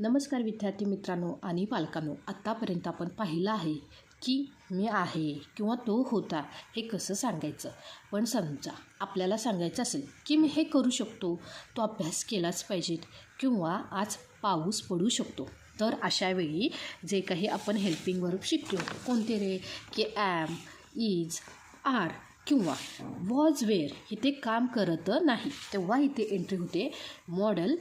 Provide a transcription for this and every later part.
नमस्कार विद्यार्थी मित्रांनो आणि पालकांनो, आत्तापर्यंत आपण पाहिलं आहे की मी आहे किंवा तो होता हे कसं सांगायचं. पण समजा आपल्याला सांगायचं असेल की मी हे करू शकतो, तो अभ्यास केलाच पाहिजेत किंवा आज पाऊस पडू शकतो, तर अशा वेळी जे काही आपण हेल्पिंग वर्ब शिकतो कोणते रे की ॲम, इज, आर किंवा वॉज, वेअर इथे काम करत नाही, तेव्हा इथे एंट्री होते मॉडल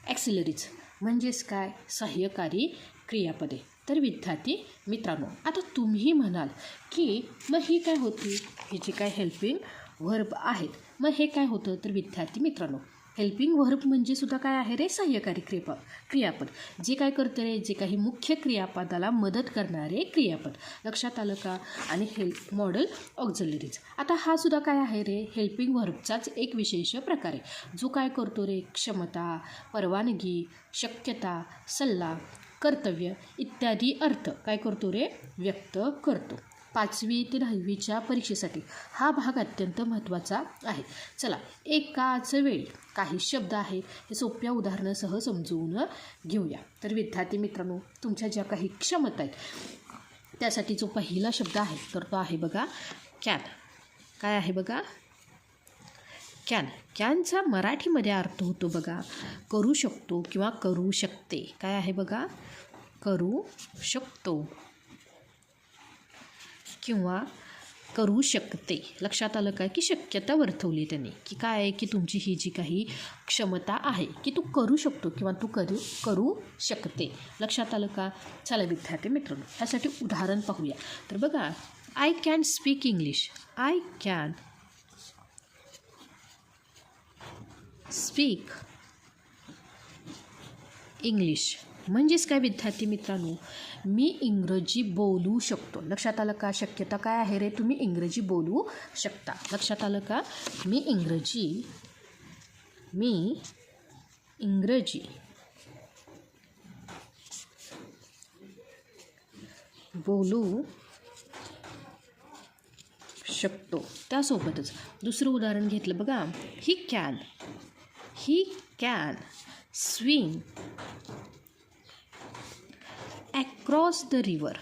ॲक्सिलरीज म्हणजेच काय, सहाय्यकारी क्रियापदे. तर विद्यार्थी मित्रांनो, आता तुम्ही म्हणाल की मग ही काय होती, हे जे काय हेल्पिंग व्हर्ब आहेत, मग हे काय होतं. तर विद्यार्थी मित्रांनो, हेल्पिंग व्हर्ब म्हणजे सुद्धा काय आहे रे, सहाय्यकारी क्रियापद. जे काय करतं रे, जे काही मुख्य क्रियापदाला मदत करणारे क्रियापद. लक्षात आलं का. आणि मॉडल ऑक्झिलरीज, आता हा सुद्धा काय आहे रे, हेल्पिंग व्हर्बचाच एक विशेष प्रकार आहे, जो काय करतो रे, क्षमता, परवानगी, शक्यता, सल्ला, कर्तव्य इत्यादी अर्थ काय करतो रे, व्यक्त करतो. 5वी ते 10वीच्या परीक्षेसाठी हा भाग अत्यंत महत्त्वाचा आहे. चला, एकाच वेळी काही शब्द आहेत, हे सोप्या उदाहरणासह समजवून घेऊया. तर विद्यार्थी मित्रांनो, तुमच्या ज्या काही क्षमता आहेत त्यासाठी जो पहिला शब्द आहे तर तो आहे बघा कॅन. काय आहे बघा, कॅन. कॅनचा मराठीमध्ये अर्थ होतो बघा करू शकतो किंवा करू शकते. काय आहे बघा, करू शकतो किंवा करू शकते. लक्षात आलं काय की शक्यता वर्तवली त्यांनी की काय आहे की तुमची ही जी काही क्षमता आहे की तू करू शकतो किंवा तू करू शकते. लक्षात आलं का. चला विद्यार्थी मित्रांनो, ह्यासाठी उदाहरण पाहूया. तर बघा, I can speak English. I can speak English म्हणजेच काय विद्यार्थी मित्रांनो, मी इंग्रजी बोलू शकतो. लक्षात आलं का. शक्यता काय आहे रे, तुम्ही इंग्रजी बोलू शकता. लक्षात आलं का. मी इंग्रजी बोलू शकतो. त्यासोबतच दुसरं उदाहरण घेतलं बघा, he can swim across the river.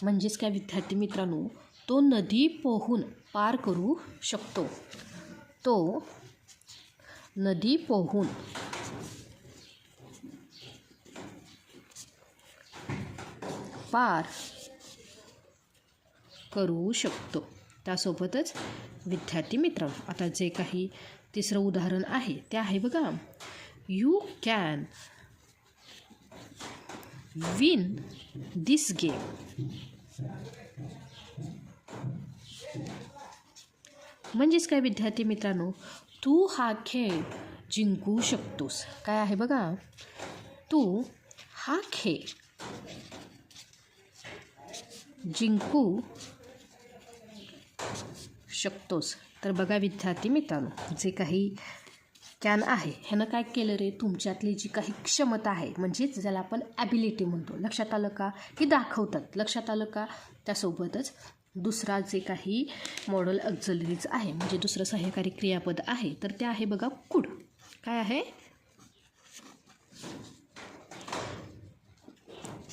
म्हणजेच काय विद्यार्थी मित्रांनो, तो नदी पोहून पार करू शकतो. तो नदी पोहून पार करू शकतो. त्यासोबतच विद्यार्थी मित्रांनो, आता जे काही तिसरं उदाहरण आहे ते आहे बघा, you can win this game. म्हणजेच काय विद्यार्थी मित्रांनो, तू हा खेळ जिंकू शकतोस. काय आहे बघा, तू हा खेळ जिंकू शकतोस. तर बघा विद्यार्थी मित्रांनो, जे काही कॅन आहे ह्यानं काय केलं रे, तुमच्यातली जी काही क्षमता आहे म्हणजेच ज्याला आपण ॲबिलिटी म्हणतो, लक्षात आलं का, की दाखवतात. लक्षात आलं का. त्यासोबतच दुसरा जे काही मॉडल ऑक्झिलरीज आहे म्हणजे दुसरं सहाय्यकारी क्रियापद आहे तर ते आहे बघा कुड. काय आहे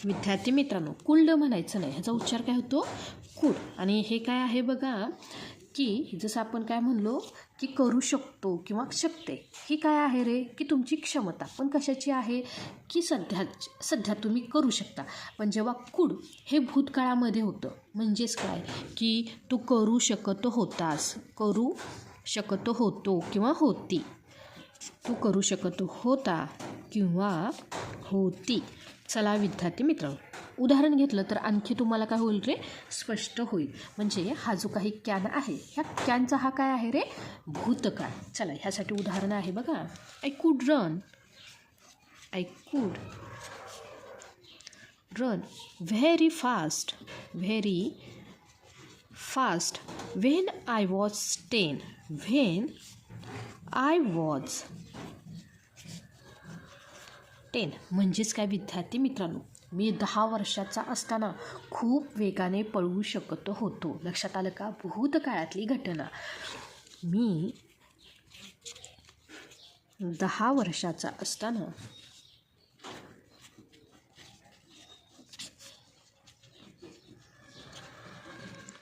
विद्यार्थी मित्रांनो, कुल्ड म्हणायचं नाही, ह्याचा उच्चार काय होतो, कुड. आणि हे काय आहे बघा की जसं आपण काय म्हणलो की करू शकतो किंवा शकते, ही काय आहे रे की तुमची क्षमता. पण कशाची आहे की सध्या तुम्ही करू शकता. पण जेव्हा कुड हे भूतकाळामध्ये होतं म्हणजेच काय की तू करू शकत होतास, करू शकत होतो किंवा होती, तू करू शकत होता किंवा होती. चला विद्यार्थी मित्रांनो, उदाहरण घेतलं तर आणखी तुम्हाला काय होईल रे, स्पष्ट होईल. म्हणजे हा जो काही कॅन आहे, ह्या कॅनचा हा काय आहे रे, भूतकाळ. चला, ह्यासाठी उदाहरण आहे बघा, I could run very fast when I was 10. म्हणजेच काय विद्यार्थी मित्रांनो, मी 10 वर्षाचा असताना खूप वेगाने पळवू शकत होतो. लक्षात आलं का. भूतकाळातली घटना. मी 10 वर्षाचा असताना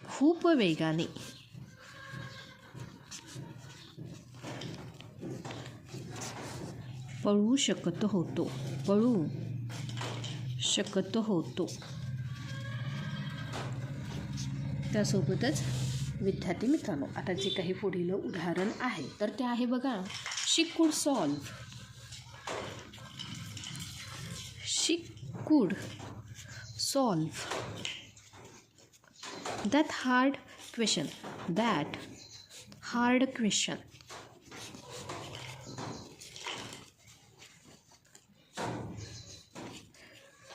खूप वेगाने पळू शकत होतो. त्यासोबतच विद्यार्थी मित्रांनो, आता जे काही पुढील उदाहरण आहे तर ते आहे बघा, शी कुड सॉल्व that hard question.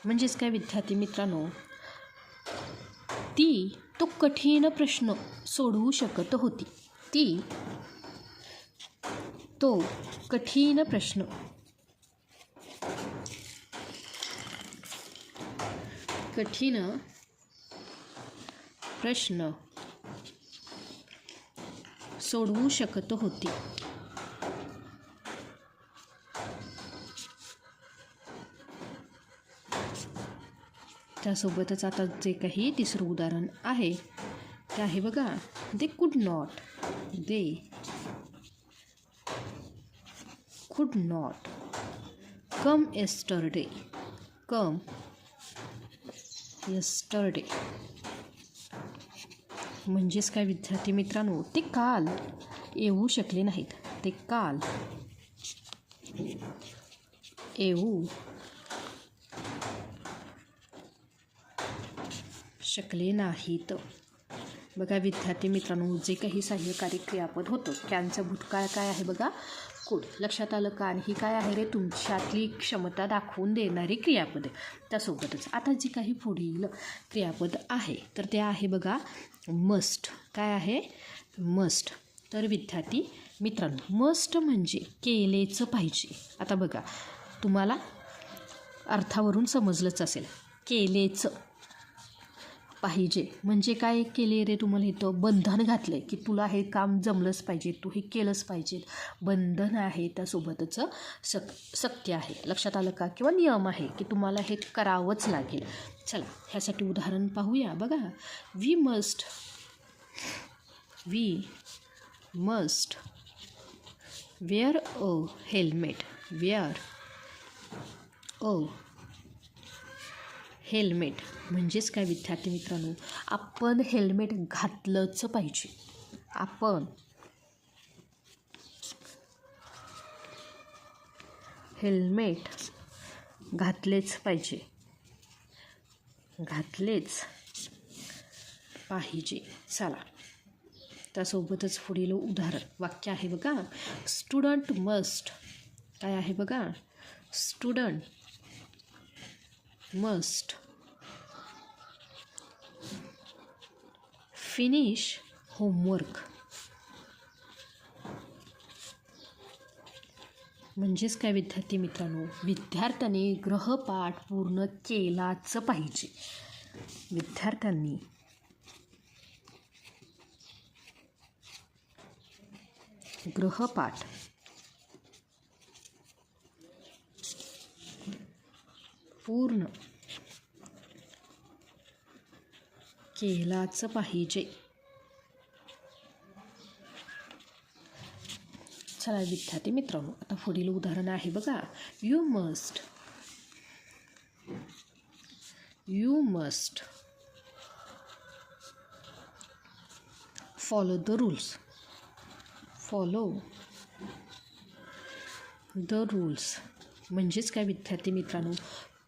म्हणजेच काय विद्यार्थी मित्रांनो, तो कठीण प्रश्न सोडवू शकत होती. तो कठीण प्रश्न सोडवू शकत होती. त्यासोबतच आता जे काही तिसरं उदाहरण आहे ते आहे बघा, they could not come yesterday. म्हणजेच काय विद्यार्थी मित्रांनो, ते काल येऊ शकले नाहीत. बघा विद्यार्थी मित्रांनो, जे काही सहाय्यकारी क्रियापद होतं त्यांचं भूतकाळ काय आहे बघा, कुड. लक्षात आलं का? आणि ही काय आहे रे, तुमच्यातली क्षमता दाखवून देणारी क्रियापद आहे. त्यासोबतच आता जी काही पुढील क्रियापद आहे तर ते आहे बघा, मस्ट. काय आहे? मस्ट. तर विद्यार्थी मित्रांनो, मस्ट म्हणजे केलेच पाहिजे. आता बघा, तुम्हाला अर्थावरून समजलंच असेल, केलेच पाहिजे म्हणजे काय केले रे, तुम्हाला इथं बंधन घातलं आहे की तुला हे काम जमलंच पाहिजे, तू हे केलंच पाहिजे. बंधन आहे, त्यासोबतच सक्ती आहे. लक्षात आलं का? किंवा नियम आहे की तुम्हाला हे करावंच लागेल. चला ह्यासाठी उदाहरण पाहूया. बघा, we must wear a helmet. म्हणजेच काय विद्यार्थी मित्रांनो, आपण हेल्मेट घातलंच पाहिजे. घातलेच पाहिजे. चला त्यासोबतच पुढील उदाहरण वाक्य आहे बघा, स्टुडंट मस्ट. काय आहे बघा, स्टुडंट मस्ट फिनिश होमवर्क. म्हणजेच काय विद्यार्थी मित्रांनो, विद्यार्थ्यांनी गृहपाठ पूर्ण केलाच पाहिजे. विद्यार्थ्यांनी गृहपाठ पूर्ण केलाच पाहिजे. चला विद्यार्थी मित्रांनो, आता पुढील उदाहरण आहे बघा, you must follow the rules. म्हणजेच काय विद्यार्थी मित्रांनो,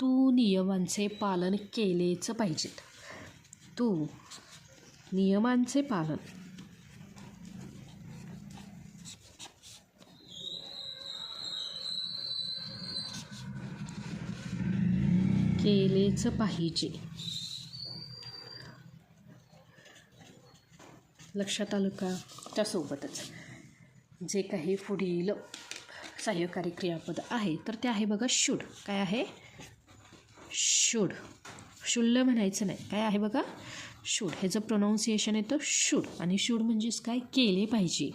तू नियमांचे पालन केलेच पाहिजेत. तू नियमांचे पालन केलेच पाहिजे. लक्षात आलं का? त्यासोबतच जे काही पुढील सहाय्यकारी क्रियापद आहे तर ते आहे बघा, शूड. काय आहे? शूड. शुल्ल म्हणायचं नाही. काय आहे बघा, शूड. ह्याचं प्रोनाऊन्सिएशन येतं शूड. आणि शूड म्हणजेच काय, केले पाहिजे.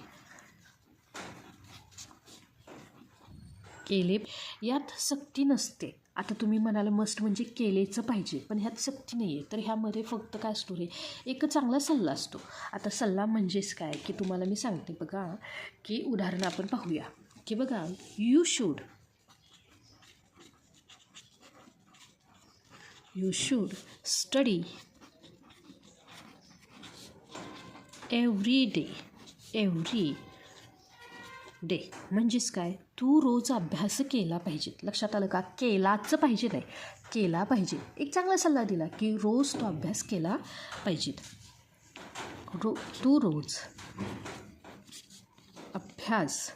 केले, यात सक्ती नसते. आता तुम्ही म्हणाला मस्ट म्हणजे केलेचं पाहिजे, पण ह्यात सक्ती नाही आहे. तर ह्यामध्ये फक्त काय असतो रे, एक चांगला सल्ला असतो. आता सल्ला म्हणजेच काय की तुम्हाला मी सांगते बघा, की उदाहरण आपण पाहूया की बघा, you should study every day म्हणजेच काय, तू रोज अभ्यास केला पाहिजे. लक्षात आलं का? केलाच पाहिजे नाही, केला पाहिजे. एक चांगला सल्ला दिला की रोज तो अभ्यास केला पाहिजे. तू रोज अभ्यास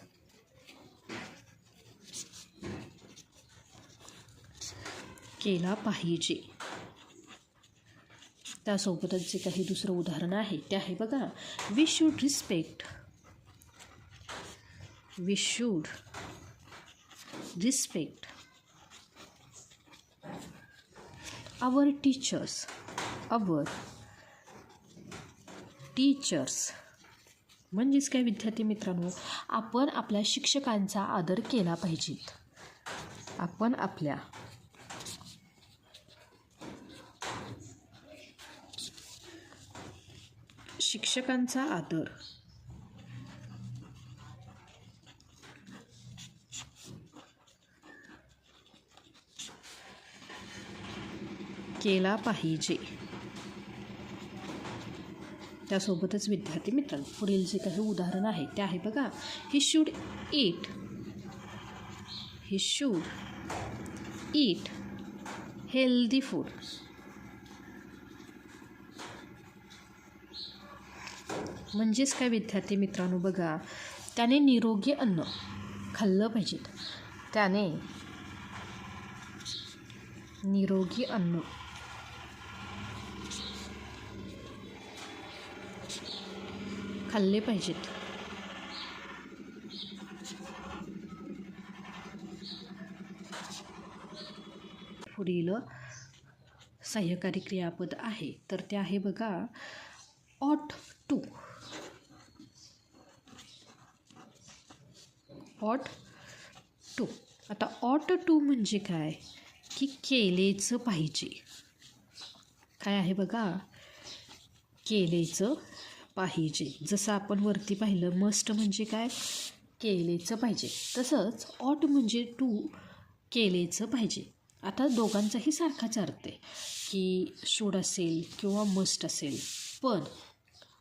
केला पाहिजे. त्यासोबतच जे काही दुसरं उदाहरण आहे ते आहे बघा, we should respect our teachers म्हणजेच काय विद्यार्थी मित्रांनो, आपण आपल्या शिक्षकांचा आदर केला पाहिजे. आपण आपल्या शिक्षकांचा आदर केला पाहिजे. त्यासोबतच विद्यार्थी मित्रांनो, पुढील जे काही उदाहरण आहे ते आहे बघा, ही शूड ईट हेल्दी फूड. म्हणजेच काय विद्यार्थी मित्रांनो बघा, त्याने निरोगी अन्न खाल्लं पाहिजे. त्याने निरोगी अन्न खाल्ले पाहिजेत. पुढील सहाय्यकारी क्रियापद आहे तर ते आहे बघा, ऑट टू. आता ऑट टू म्हणजे काय की केलेचं पाहिजे. काय आहे बघा, केलेचं पाहिजे. जसं आपण वरती पाहिलं, मस्ट म्हणजे काय, केलेचं पाहिजे. तसंच ऑट म्हणजे टू, केलेचं पाहिजे. आता दोघांचाही सारखाच अर्थ आहे की शूड असेल किंवा मस्ट असेल, पण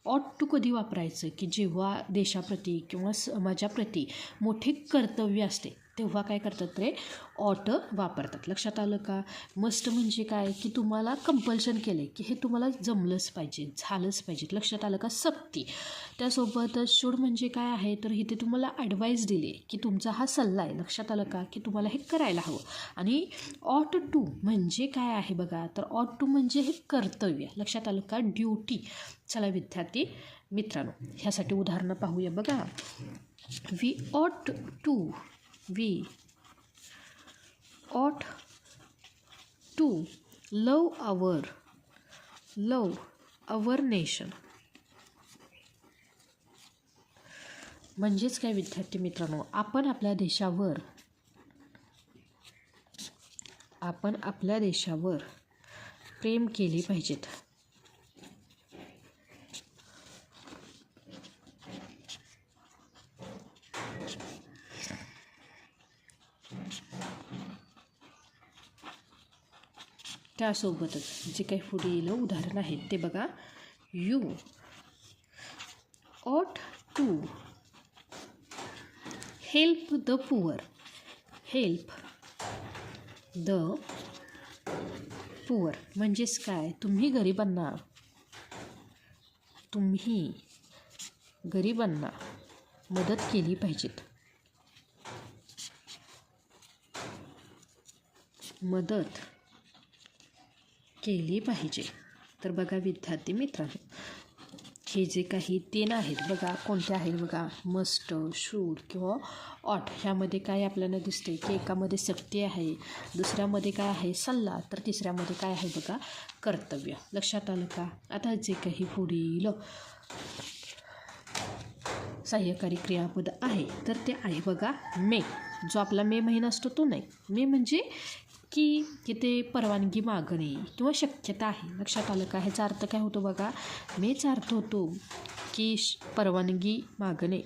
ऑट टू कधी वापरायचं की जेव्हा देशाप्रती किंवा समाजाप्रती मोठे कर्तव्य असते तेव्हा काय करतात रे, ऑट वापरतात. लक्षात आलं का? मस्ट म्हणजे काय की तुम्हाला कंपल्शन केले की हे तुम्हाला जमलंच पाहिजे, झालंच पाहिजे. लक्षात आलं का? सक्ती. त्यासोबतच शूड म्हणजे काय आहे तर इथे तुम्हाला ॲडवाईस दिली की तुमचा हा सल्ला आहे. लक्षात आलं का की तुम्हाला हे करायला हवं. आणि ऑट टू म्हणजे काय आहे बघा, तर ऑट टू म्हणजे हे कर्तव्य. लक्षात आलं का? ड्युटी. चला विद्यार्थी मित्रांनो, ह्यासाठी उदाहरणं पाहूया बघा. वी ऑट टू लव आवर नेशन. म्हणजेच काय विद्यार्थी मित्रांनो, आपण आपल्या देशावर प्रेम केले पाहिजेत. त्यासोबतच जे काही पुढील उदाहरण आहेत ते बघा, यू ऑट टू हेल्प द पुअर. म्हणजेच काय, तुम्ही गरिबांना मदत केली पाहिजेत. तर बघा विद्यार्थी मित्रांनो, हे जे काही 3 आहेत बघा, कोणते आहेत बघा, मस्ट, शूड किंवा ऑट. ह्यामध्ये काय आपल्याला दिसते की एकामध्ये सक्ती आहे, दुसऱ्यामध्ये काय आहे सल्ला, तर तिसऱ्यामध्ये काय आहे बघा, कर्तव्य. लक्षात आलं का? आता जे काही पुढील सहाय्यकारी क्रियापद आहे तर ते आहे बघा मे. जो आपला मे महिना असतो तो नाही. मे म्हणजे की तिथे परवानगी मागणे किंवा शक्यता आहे. लक्षात आलं का? ह्याचा अर्थ काय होतो बघा? मेचा अर्थ होतो की परवानगी मागणे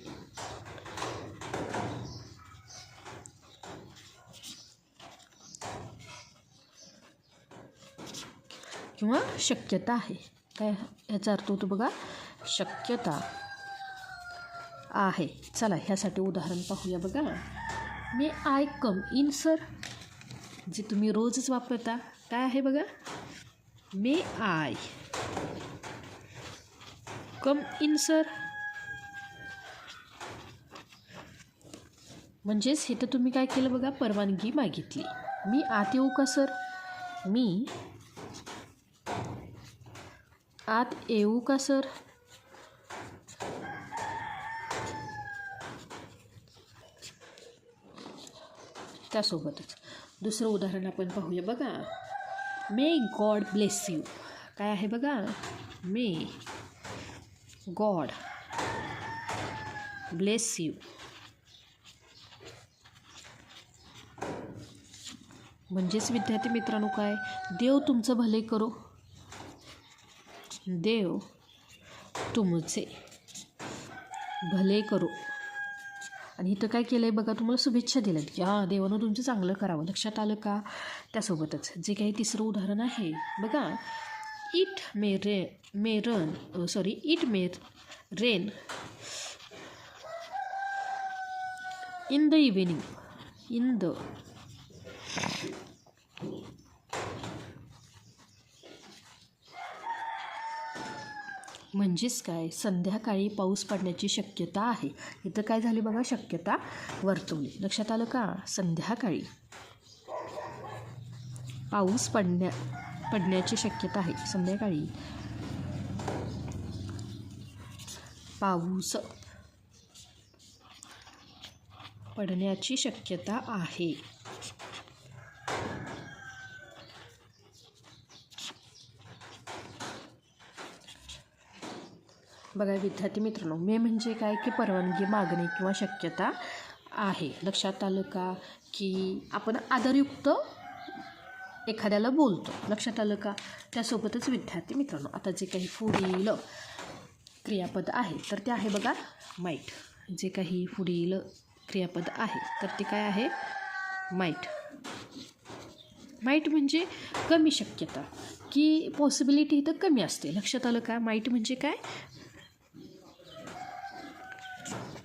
किंवा शक्यता आहे. काय ह्याचा अर्थ होतो बघा? शक्यता आहे. चला ह्यासाठी उदाहरण पाहूया बघा. मे आय कम इन सर, जे तुम्ही रोजच वापरता. काय आहे बघा? मे आय कम इन सर. म्हणजेच हे तर तुम्ही काय केलं बघा? परवानगी मागितली. मी आत येऊ का सर? मी आत येऊ का सर? त्यासोबतच दुसरं उदाहरण आपण पाहूया बघा. May God bless you. काय आहे बघा? May God bless you. म्हणजेच विद्यार्थी मित्रांनो काय? देव तुमचं भले करो. देव तुमचे भले करो. आणि इथं काय केलं आहे बघा? तुम्हाला शुभेच्छा दिल्यात की हां देवानं तुमचं चांगलं करावं. लक्षात आलं का? त्यासोबतच जे काही तिसरं उदाहरण आहे बघा. It may rain in the evening. In the म्हणजेच काय? संध्याकाळी पाऊस पडण्याची शक्यता आहे. इथं काय झाली बघा? शक्यता वर्तवली. लक्षात आलं का? संध्याकाळी पाऊस पडण्याची शक्यता आहे. संध्याकाळी पाऊस पडण्याची शक्यता आहे. बघा विद्यार्थी मित्रांनो, मे म्हणजे काय? की परवानगी मागणे किंवा शक्यता आहे. लक्षात आलं का? की आपण आदरयुक्त एखाद्याला बोलतो. लक्षात आलं का? त्यासोबतच विद्यार्थी मित्रांनो, आता जे काही पुढील क्रियापद आहे तर ते आहे बघा माईट. जे काही पुढील क्रियापद आहे तर ते काय आहे? माईट. माईट म्हणजे कमी शक्यता, की पॉसिबिलिटी तर कमी असते. लक्षात आलं का? माईट म्हणजे काय?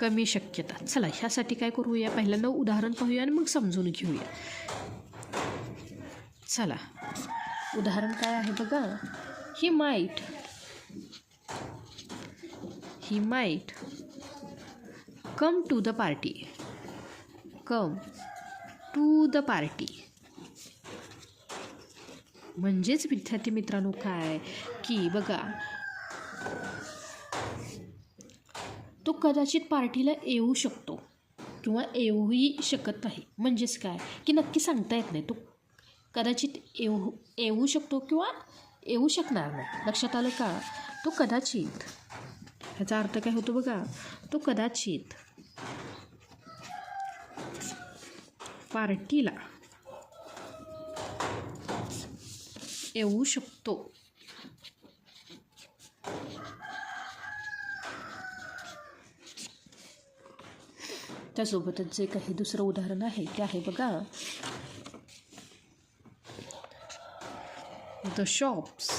कमी शक्यता. चला ह्यासाठी काय करूया? पहिल्यांदा उदाहरण पाहूया आणि मग समजून घेऊया. चला उदाहरण काय आहे बघा. He might come to the party. Come to the party. म्हणजेच विद्यार्थी मित्रांनो काय? की बघा तो कदाचित पार्टीला येऊ शकतो किंवा येऊही शकत नाही. म्हणजेच काय? की नक्की सांगता येत नाही. तो कदाचित येऊ शकतो किंवा येऊ शकणार नाही. लक्षात आलं का? तो कदाचित. ह्याचा अर्थ काय होतो बघा? तो कदाचित पार्टीला येऊ शकतो. त्यासोबतच जे काही दुसरं उदाहरण आहे ते आहे बघा. The shops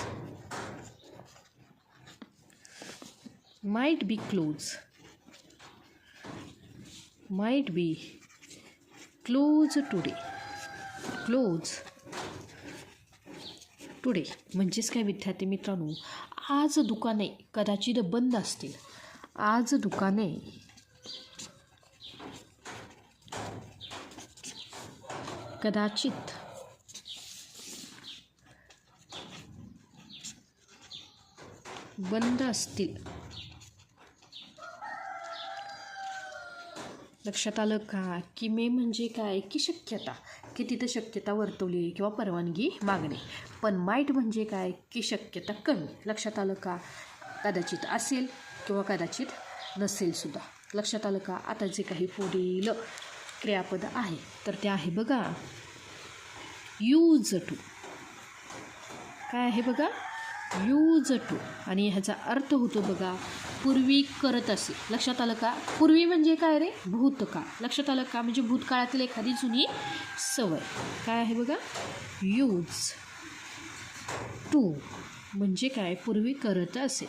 might be close today. म्हणजेच काय विद्यार्थी मित्रांनो? आज दुकाने कदाचित बंद असतील. आज दुकाने कदाचित बंद असतील. लक्षात आलं का? की मे म्हणजे काय? की शक्यता, की तिथं शक्यता वर्तवली किंवा परवानगी मागणे. पण माईट म्हणजे काय? की शक्यता कमी. लक्षात आलं का? कदाचित असेल किंवा कदाचित नसेल सुद्धा. लक्षात आलं का? आता जे काही पुढील क्रियापद आहे तर ते आहे बघा यूज टू. काय आहे बघा? Use to. आणि ह्याचा अर्थ होतो बघा पूर्वी करत असे. लक्षात आलं का? पूर्वी म्हणजे काय रे? भूतकाळ. लक्षात आलं का? म्हणजे भूतकाळातील एखादी जुनी सवय. काय आहे बघा? यूज टू म्हणजे काय? पूर्वी करत असे.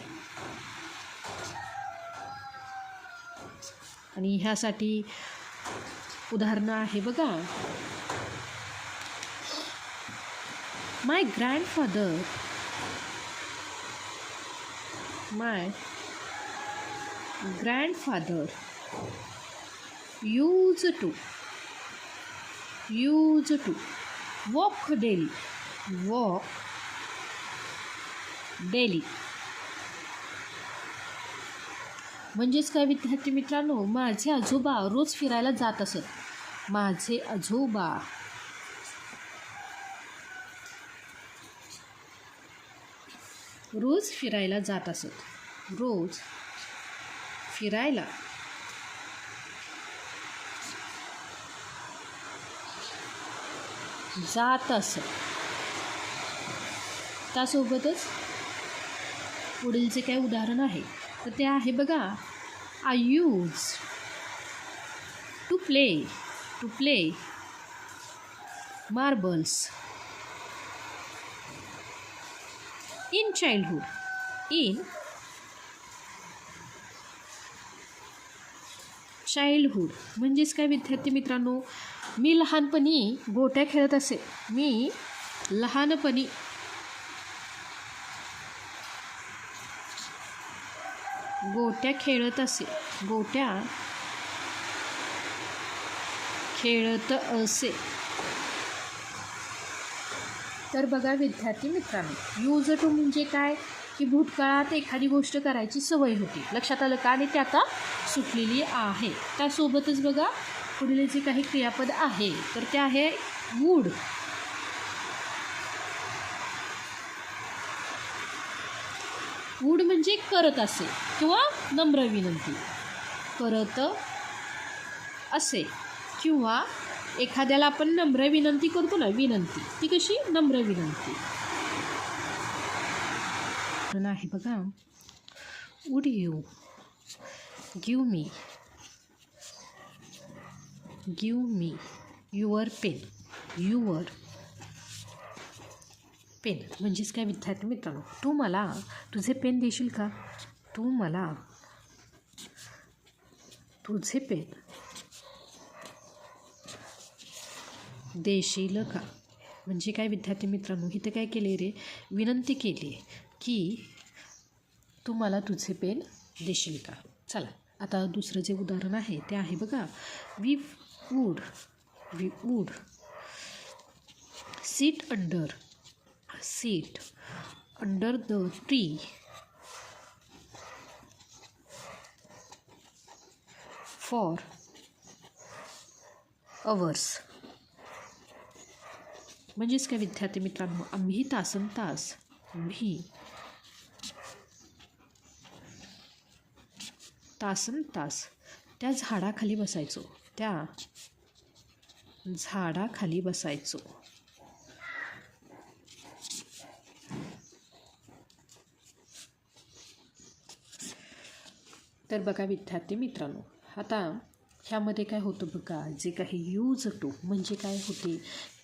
आणि ह्यासाठी उदाहरणं आहे बघा. My grandfather used to walk daily. म्हणजेच काय विद्यार्थी मित्रांनो, माझे आजोबा रोज फिरायला जात असत. माझे आजोबा रोज फिरायला जात असत. रोज फिरायला जात असत. त्यासोबतच पुढील जे काही उदाहरण आहे तर ते आहे बघा I use to play marbles in childhood. म्हणजेच काय विद्यार्थी मित्रांनो, मी लहानपणी गोट्या खेळत असे. मी लहानपणी गोट्या खेळत असे. तर बघा विद्यार्थी मित्रांनो, यूज टू म्हणजे काय की भूतकाळात एखादी गोष्ट करायची सवय होती. लक्षात आलं का? आणि ते आता सुटलेली आहे. त्यासोबतच बघा पुढील जे काही क्रियापद आहे तर ते आहे वूड. वूड म्हणजे करत असे किंवा नम्र विनंती. करत असे किंवा एखाद्याला आपण नम्र विनंती करतो ना, विनंती ती कशी? नम्र विनंती. आहे बघा would you give me your pen. म्हणजेच काय विद्यार्थी मित्रांनो, तू मला तुझे पेन देशील का? तू मला तुझे पेन देशील का? म्हणजे काय विद्यार्थी मित्रांनो, इथं काय केले रे? विनंती केली की तू मला तुझे पेन देशील का? चला आता दुसरं जे उदाहरण आहे ते आहे बघा we would sit under the tree for hours. म्हणजेच काय विद्यार्थी मित्रांनो, आम्ही तासनतास त्या झाडाखाली बसायचो. तर बघा विद्यार्थी मित्रांनो, आता ह्यामध्ये काय होतं बघा, जे यूज टू म्हणजे काय होते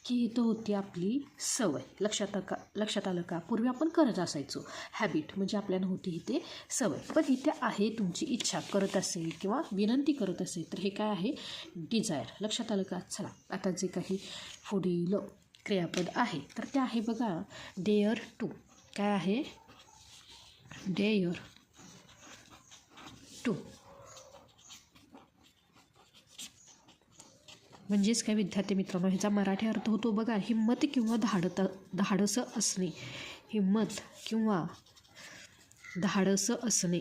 की इथं होती आपली सवय. लक्षात आलं का? पूर्वी आपण करत असायचो. हॅबिट म्हणजे आपल्याला होती इथे सवय. पण इथे आहे तुमची इच्छा करत असेल किंवा विनंती करत असेल तर हे काय आहे? डिझायर. लक्षात आलं का? चला आता जे काही पुढील क्रियापद आहे तर ते आहे बघा डेअर टू. काय आहे? Dare to. म्हणजेच काय विद्यार्थी मित्रांनो, ह्याचा मराठी अर्थ होतो बघा हिम्मत किंवा धाडस असणे.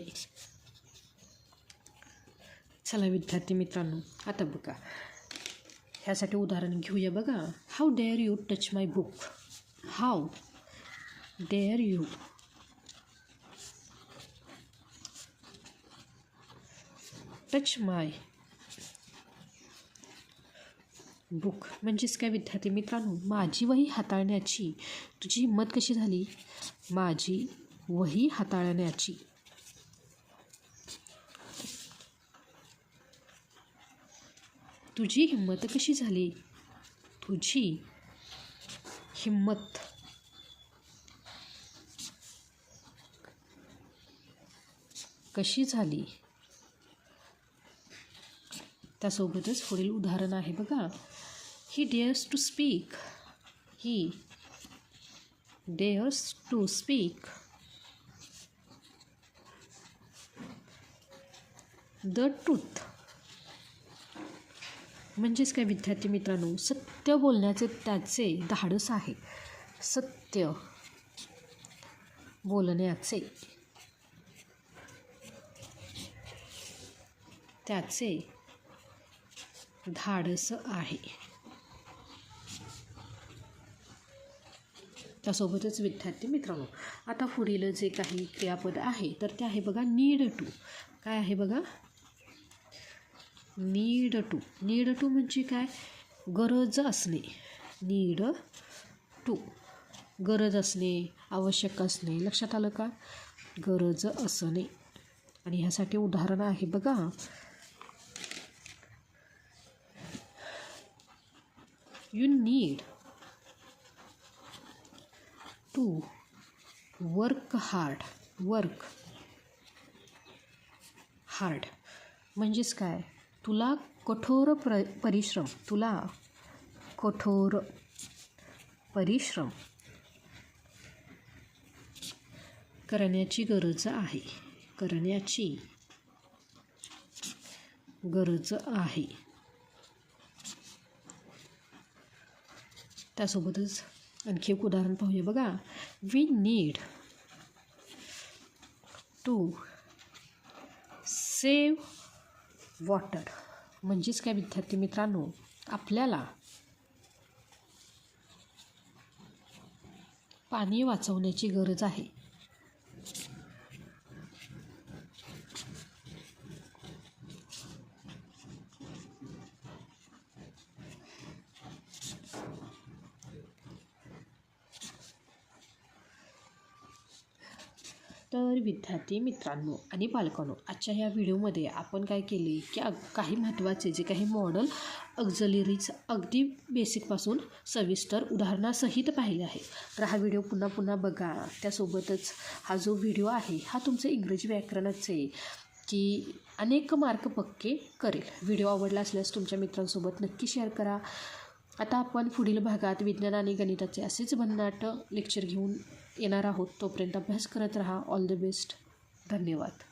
चला विद्यार्थी मित्रांनो, आता बघा ह्यासाठी उदाहरण घेऊया बघा. How dare you touch my book. How dare you touch my book म्हणजेच काय विद्यार्थी मित्रांनो, माझी वही हाताळण्याची तुझी हिंमत कशी झाली? माझी वही हाताळण्याची तुझी हिंमत कशी झाली? तुझी हिंमत कशी झाली? त्यासोबतच पुढील उदाहरण आहे बघा. He dares to speak. He dares to speak the truth. म्हणजेच काय विद्यार्थी मित्रांनो, सत्य बोलण्याचे त्याचे धाडस आहे. सत्य बोलण्याचे त्याचे धाडस आहे. त्यासोबतच विद्यार्थी मित्रांनो, आता पुढील जे काही क्रियापद आहे तर ते आहे बघा नीड टू. काय आहे बघा? Need to. नीड टू म्हणजे काय? गरज असणे. नीड टू गरज असणे, आवश्यक असणे. लक्षात आलं का? गरज असणे. आणि ह्यासाठी उदाहरण आहे बघा. You need to work hard. Work hard म्हणजेच काय? तुला कठोर परिश्रम. तुला कठोर परिश्रम करण्याची गरज आहे. करण्याची गरज आहे. त्यासोबतच आणखी एक उदाहरण पाहूया बघा. We need to save water. म्हणजेच काय विद्यार्थी मित्रांनो, आपल्याला पाणी वाचवण्याची गरज आहे. तर विद्यार्थी मित्रांनो आणि पालकांनो, आजच्या ह्या व्हिडिओमध्ये आपण काय केले की काही महत्त्वाचे जे काही मॉडल ऑक्झिलरीज अगदी बेसिकपासून सविस्तर उदाहरणासहित पाहिले आहे. तर हा व्हिडिओ पुन्हा पुन्हा बघा. त्यासोबतच हा जो व्हिडिओ आहे हा तुमचं इंग्रजी व्याकरणाचे की अनेक मार्क पक्के करेल. व्हिडिओ आवडला असल्यास तुमच्या मित्रांसोबत नक्की शेअर करा. आता आपण पुढील भागात विज्ञान आणि गणिताचे असेच भन्नाट लेक्चर घेऊन येणार आहोत. तोपर्यंत अभ्यास करत राहा. All the best. धन्यवाद.